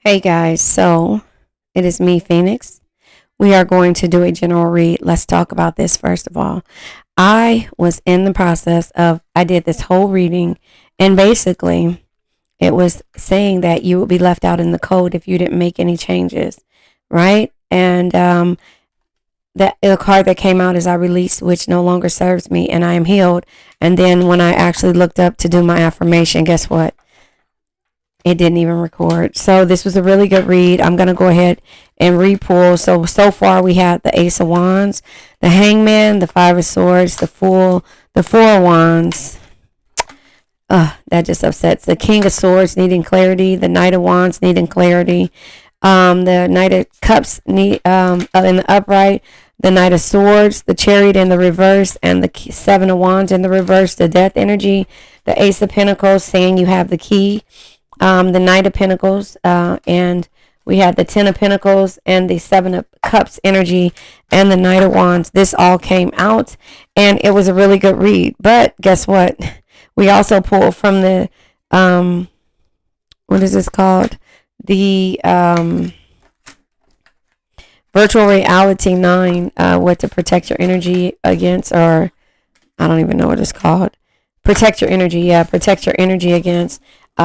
Hey guys, so it is me, Phoenix. We are going to do a general read. Let's talk about this first of all. I was in the process of, I did this whole reading, and basically it was saying that you would be left out in the cold if you didn't make any changes, right? And that the card that came out is I release, which no longer serves me, and I am healed. And then when I actually looked up to do my affirmation, guess what? It didn't even record. So this was a really good read. I'm going to go ahead and re-pull. So far we had the Ace of Wands, the Hangman, the Five of Swords, the Fool, the Four of Wands. That just upsets. The King of Swords needing clarity, the Knight of Wands needing clarity, the Knight of Cups need in the upright, the Knight of Swords, the Chariot in the reverse, and the Seven of Wands in the reverse, the Death energy, the Ace of Pentacles saying you have the key, the Knight of Pentacles, and we had the Ten of Pentacles and the Seven of Cups energy and the Knight of Wands. This all came out, and it was a really good read. But guess what? We also pulled from the, what is this called? The Virtual Reality 9, what to protect your energy against, or I don't even know what it's called. Protect your energy. Yeah, protect your energy against.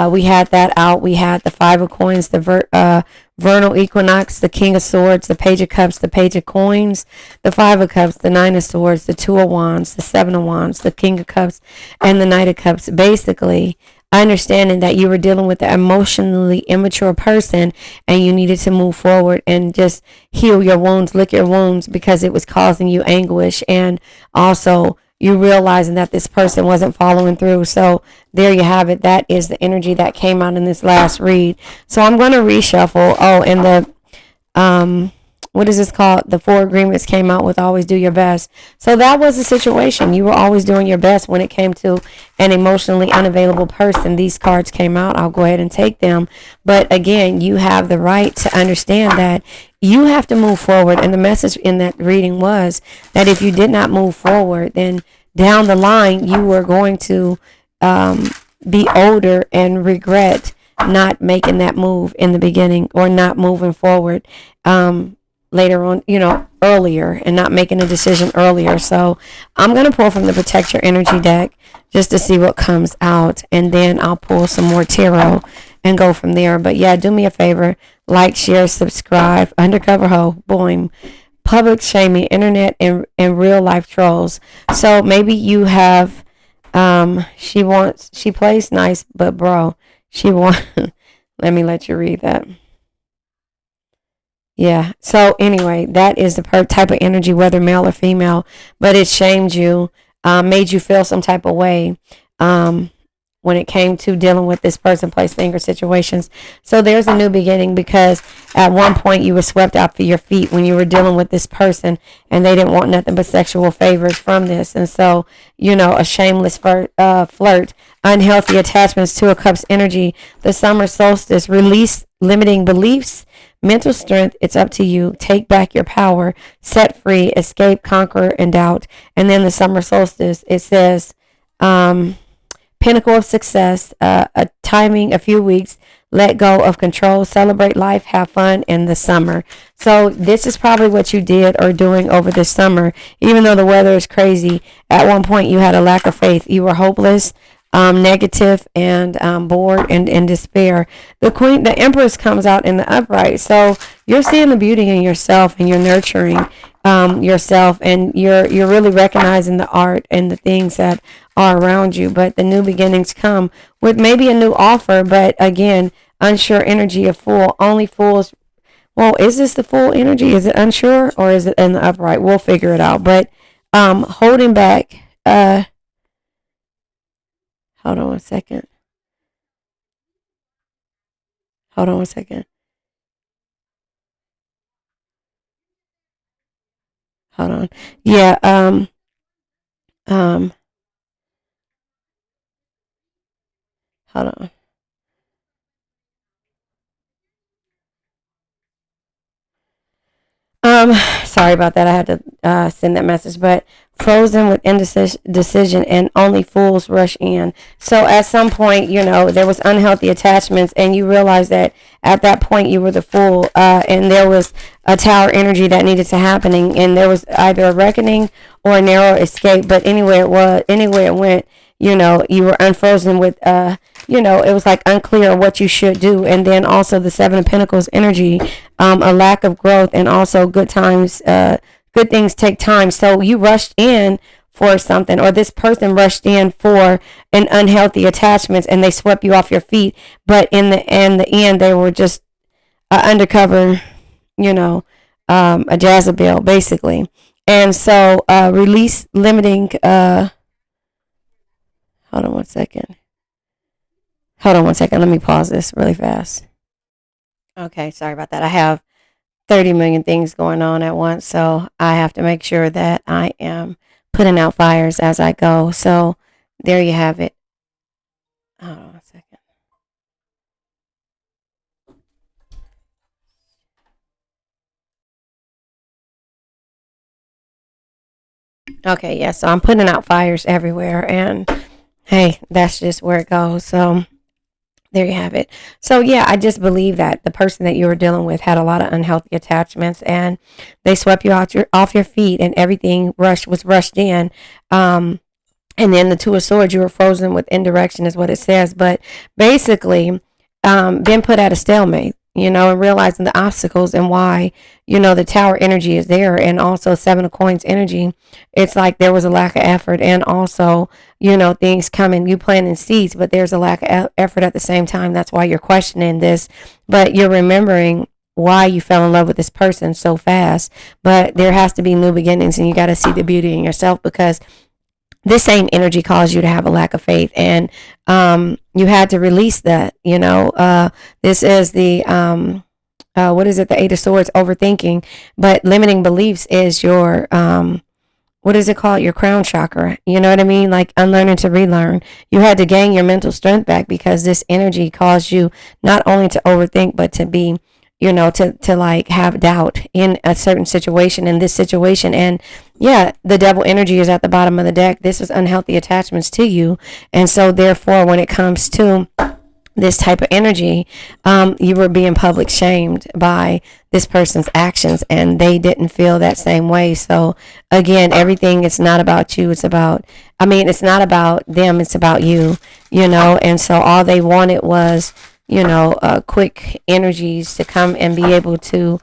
We had that out. We had the Five of Coins, the Vernal Equinox, the King of Swords, the Page of Cups, the Page of Coins, the Five of Cups, the Nine of Swords, the Two of Wands, the Seven of Wands, the King of Cups, and the Knight of Cups. Basically, understanding that you were dealing with an emotionally immature person and you needed to move forward and just heal your wounds, lick your wounds because it was causing you anguish, and also you realizing that this person wasn't following through. So there you have it. That is the energy that came out in this last read. So I'm going to reshuffle. Oh, and what is this called? The Four Agreements came out with always do your best. So that was the situation. You were always doing your best when it came to an emotionally unavailable person. These cards came out. I'll go ahead and take them. But again, you have the right to understand that you have to move forward. And the message in that reading was that if you did not move forward, then down the line, you were going to be older and regret not making that move in the beginning or not moving forward later on, earlier, and not making a decision earlier. So I'm going to pull from the Protect Your Energy deck just to see what comes out. And then I'll pull some more tarot and go from there. But yeah, do me a favor. Like, share, subscribe. Undercover Ho, boing. Public shaming, internet and real life trolls. So maybe you have, she plays nice, but bro, she want, let me let you read that. Yeah. So anyway, that is the type of energy, whether male or female, but it shamed you, made you feel some type of way. When it came to dealing with this person, place, thing, or situations. So there's a new beginning because at one point you were swept off of your feet when you were dealing with this person and they didn't want nothing but sexual favors from this. And so, a shameless flirt, unhealthy attachments to a cup's energy, the summer solstice, release limiting beliefs, mental strength, it's up to you. Take back your power, set free, escape, conquer, and doubt. And then the summer solstice, it says, pinnacle of success, a timing, a few weeks, let go of control, celebrate life, have fun in the summer. So this is probably what you did or doing over the summer. Even though the weather is crazy, at one point you had a lack of faith. You were hopeless, negative, and bored and in despair. The Empress comes out in the upright. So you're seeing the beauty in yourself and you're nurturing yourself, and you're really recognizing the art and the things that are around you. But the new beginnings come with maybe a new offer, but again, unsure energy of fool. Only fools. Well, is this the full energy? Is it unsure or is it in the upright? We'll figure it out. But holding back. Hold on one second. Hold on one second. Hold on. Yeah. Um. Hold on. Sorry about that. I had to send that message, but frozen with indecision and only fools rush in. So at some point, there was unhealthy attachments, and you realized that at that point you were the fool, and there was a tower energy that needed to happening, and there was either a reckoning or a narrow escape. But anywhere it went, you were unfrozen with, it was like unclear what you should do. And then also the Seven of Pentacles energy, a lack of growth, and also good times, good things take time. So you rushed in for something, or this person rushed in for an unhealthy attachments, and they swept you off your feet. But in the end, they were just undercover, a Jezebel, basically. And so release limiting, hold on one second. Let me pause this really fast. Okay, sorry about that. I have 30 million things going on at once, so I have to make sure that I am putting out fires as I go. So there you have it. Hold on a second. Okay, yeah, so I'm putting out fires everywhere, and hey, that's just where it goes. So there you have it. So yeah, I just believe that the person that you were dealing with had a lot of unhealthy attachments, and they swept you off your feet, and everything was rushed in. And then the Two of Swords, you were frozen with indirection, is what it says. But basically, been put at a stalemate, and realizing the obstacles and why, the Tower energy is there. And also Seven of Coins energy, it's like there was a lack of effort, and also, things coming, you planting seeds, but there's a lack of effort at the same time. That's why you're questioning this, but you're remembering why you fell in love with this person so fast. But there has to be new beginnings, and you got to see the beauty in yourself, because this same energy caused you to have a lack of faith, and you had to release that. This is the what is it? The Eight of Swords, overthinking. But limiting beliefs is your what is it called? Your crown chakra. You know what I mean? Like unlearning to relearn. You had to gain your mental strength back, because this energy caused you not only to overthink, but to be, to like have doubt in a certain situation, in this situation. And yeah, the devil energy is at the bottom of the deck. This is unhealthy attachments to you. And so therefore, when it comes to this type of energy, you were being public shamed by this person's actions, and they didn't feel that same way. So again, everything is not about you. It's not about them. It's about you, and so all they wanted was, quick energies to come and be able to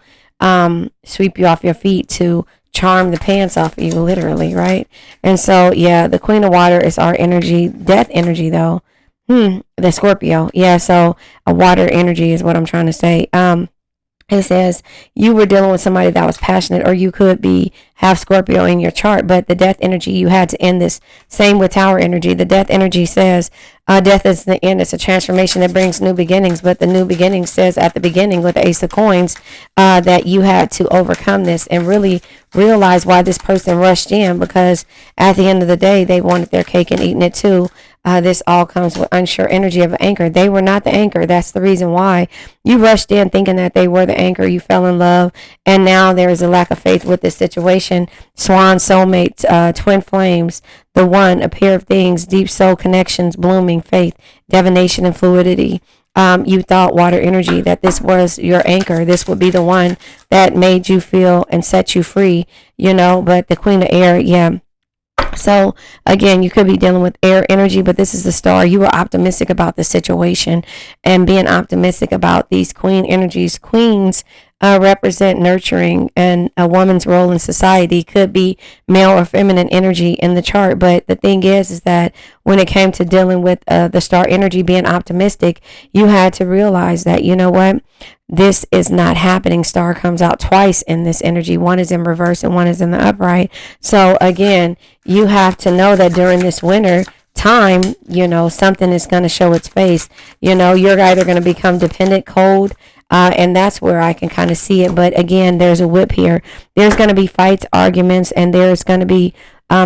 sweep you off your feet, to charm the pants off of you, literally, right? And so, yeah, the Queen of Water is our energy, death energy, though. The Scorpio. Yeah, so a water energy is what I'm trying to say. It says you were dealing with somebody that was passionate, or you could have Scorpio in your chart, but the death energy, you had to end this. Same with Tower energy. The death energy says death is the end. It's a transformation that brings new beginnings, but the new beginning says at the beginning with the Ace of Coins that you had to overcome this and really realize why this person rushed in, because at the end of the day, they wanted their cake and eating it too. This all comes with unsure energy of an anchor. They were not the anchor. That's the reason why you rushed in thinking that they were the anchor. You fell in love, and now there is a lack of faith with this situation. Swan, soulmate, twin flames, the one, a pair of things, deep soul connections, blooming, faith, divination, and fluidity. You thought, water energy, that this was your anchor. This would be the one that made you feel and set you free, but the Queen of Air, yeah. So again, you could be dealing with air energy, but this is the Star. You were optimistic about the situation and being optimistic about these queen energies. Queens represent nurturing, and a woman's role in society could be male or feminine energy in the chart. But the thing is that when it came to dealing with the Star energy, being optimistic, you had to realize that, what? This is not happening. Star comes out twice in this energy. One is in reverse and one is in the upright. So again, you have to know that during this winter time, something is going to show its face. You're either going to become dependent, cold, and that's where I can kind of see it. But again, there's a whip here. There's going to be fights, arguments, and there's going to be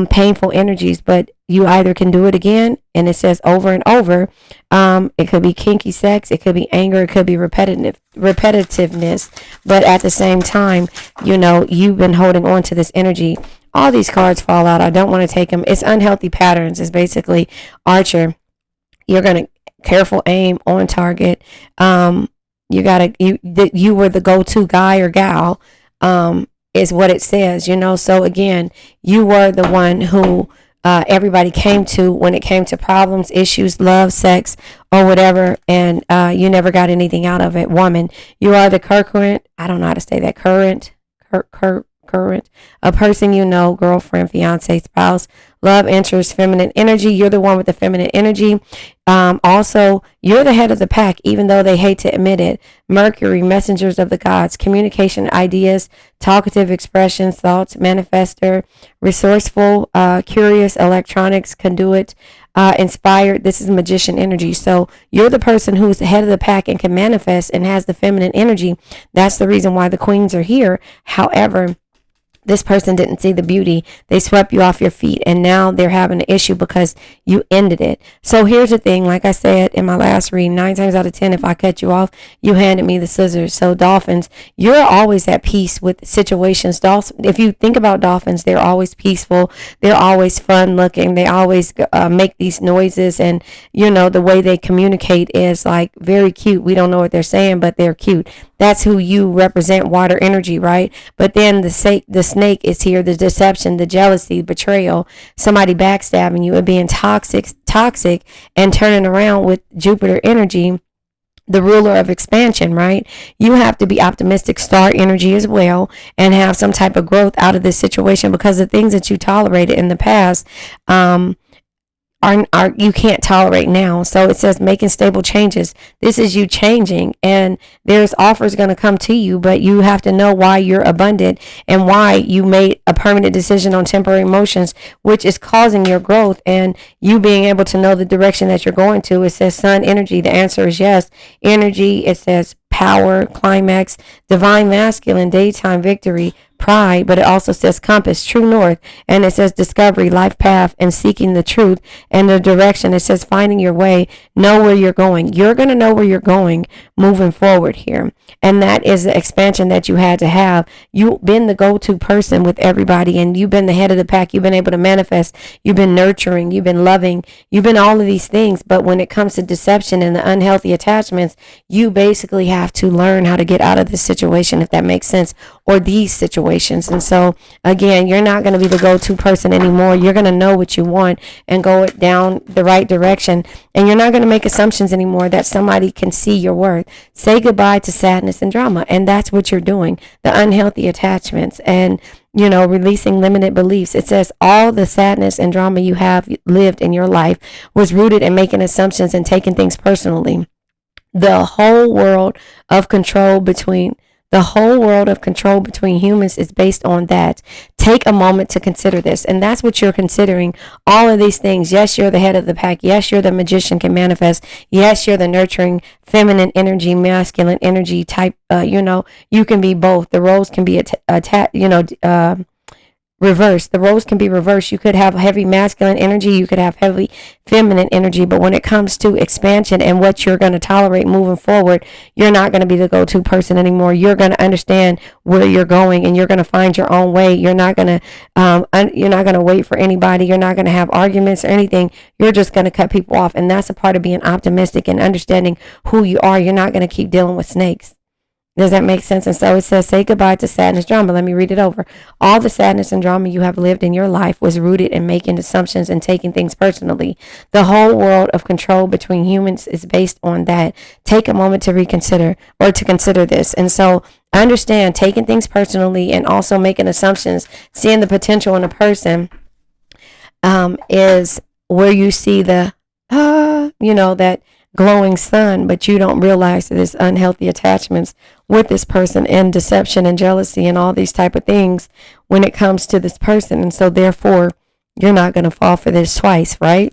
painful energies, but you either can do it again, and it says over and over. It could be kinky sex, it could be anger, it could be repetitiveness, but at the same time, you've been holding on to this energy. All these cards fall out. I don't want to take them. It's unhealthy patterns. It's basically Archer. You're gonna careful aim on target. You were the go-to guy or gal. Is what it says, So again, you were the one who everybody came to when it came to problems, issues, love, sex, or whatever, and you never got anything out of it. Woman, you are the current. I don't know how to say that. Current, a person girlfriend, fiance, spouse, love interest, feminine energy. You're the one with the feminine energy. Also, you're the head of the pack, even though they hate to admit it. Mercury, messengers of the gods, communication, ideas, talkative expressions, thoughts, manifester, resourceful, curious, electronics, conduit, inspired. This is magician energy. So you're the person who's the head of the pack and can manifest and has the feminine energy. That's the reason why the queens are here. However, this person didn't see the beauty. They swept you off your feet, and now they're having an issue because you ended it. So here's the thing. Like I said in my last reading, 9 times out of 10, if I cut you off, you handed me the scissors. So dolphins, you're always at peace with situations. If you think about dolphins, they're always peaceful. They're always fun looking. They always make these noises, and the way they communicate is like very cute. We don't know what they're saying, but they're cute. That's who you represent, water energy, right? But then the snake is here, the deception, the jealousy, betrayal, somebody backstabbing you, and being toxic, and turning around with Jupiter energy, the ruler of expansion, right? You have to be optimistic, star energy as well, and have some type of growth out of this situation, because the things that you tolerated in the past, are you can't tolerate now. So it says making stable changes. This is you changing, and there's offers going to come to you, but you have to know why you're abundant and why you made a permanent decision on temporary emotions, which is causing your growth and you being able to know the direction that you're going to. It says sun energy. The answer is yes. Energy, it says power, climax, divine masculine, daytime victory, pride, but it also says compass, true north, and it says discovery, life path, and seeking the truth and the direction. It says finding your way, know where you're going. You're going to know where you're going moving forward here, and that is the expansion that you had to have. You've been the go-to person with everybody, and you've been the head of the pack. You've been able to manifest. You've been nurturing. You've been loving. You've been all of these things, but when it comes to deception and the unhealthy attachments, you basically have to learn how to get out of this situation, if that makes sense, or these situations. And so again, you're not going to be the go-to person anymore. You're going to know what you want and go down the right direction, and you're not going to make assumptions anymore that somebody can see your worth. Say goodbye to sadness and drama, and that's what you're doing. The unhealthy attachments and releasing limited beliefs. It says all the sadness and drama you have lived in your life was rooted in making assumptions and taking things personally. The whole world of control between humans is based on that. Take a moment to consider this, and that's what you're considering. All of these things. Yes, you're the head of the pack. Yes, you're the magician, can manifest. Yes, you're the nurturing feminine energy, masculine energy type. You can be both. The roles can be reverse. The roles can be reversed. You could have heavy masculine energy. You could have heavy feminine energy. But when it comes to expansion and what you're going to tolerate moving forward, you're not going to be the go-to person anymore. You're going to understand where you're going, and you're going to find your own way. You're not going to wait for anybody. You're not going to have arguments or anything. You're just going to cut people off. And that's a part of being optimistic and understanding who you are. You're not going to keep dealing with snakes. Does that make sense? And so it says, say goodbye to sadness, drama. Let me read it over. All the sadness and drama you have lived in your life was rooted in making assumptions and taking things personally. The whole world of control between humans is based on that. Take a moment to reconsider or to consider this. And so understand, taking things personally and also making assumptions, seeing the potential in a person is where you see the, that glowing sun, but you don't realize that there's unhealthy attachments with this person and deception and jealousy and all these type of things when it comes to this person. And so therefore, you're not going to fall for this twice, right?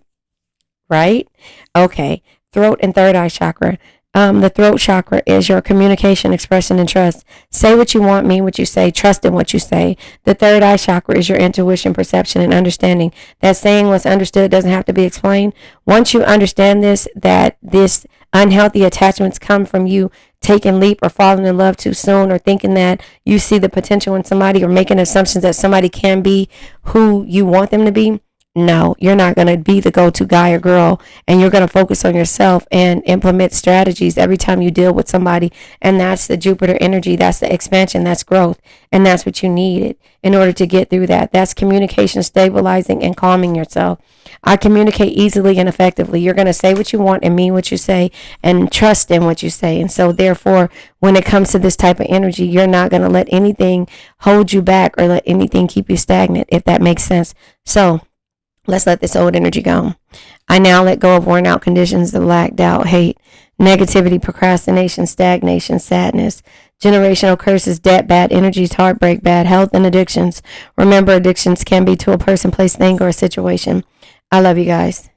Okay. Throat and third eye chakra. The throat chakra is your communication, expression, and trust. Say what you want, mean what you say, trust in what you say. The third eye chakra is your intuition, perception, and understanding. That saying, what's understood doesn't have to be explained. Once you understand this, that this unhealthy attachments come from you taking leap or falling in love too soon, or thinking that you see the potential in somebody, or making assumptions that somebody can be who you want them to be. No, you're not going to be the go-to guy or girl, and you're going to focus on yourself and implement strategies every time you deal with somebody. And that's the Jupiter energy. That's the expansion. That's growth. And that's what you needed in order to get through that. That's communication, stabilizing, and calming yourself. I communicate easily and effectively. You're going to say what you want and mean what you say and trust in what you say. And so therefore, when it comes to this type of energy, you're not going to let anything hold you back or let anything keep you stagnant, if that makes sense. So let's let this old energy go. I now let go of worn out conditions of lack, doubt, hate, negativity, procrastination, stagnation, sadness, generational curses, debt, bad energies, heartbreak, bad health, and addictions. Remember, addictions can be to a person, place, thing, or a situation. I love you guys.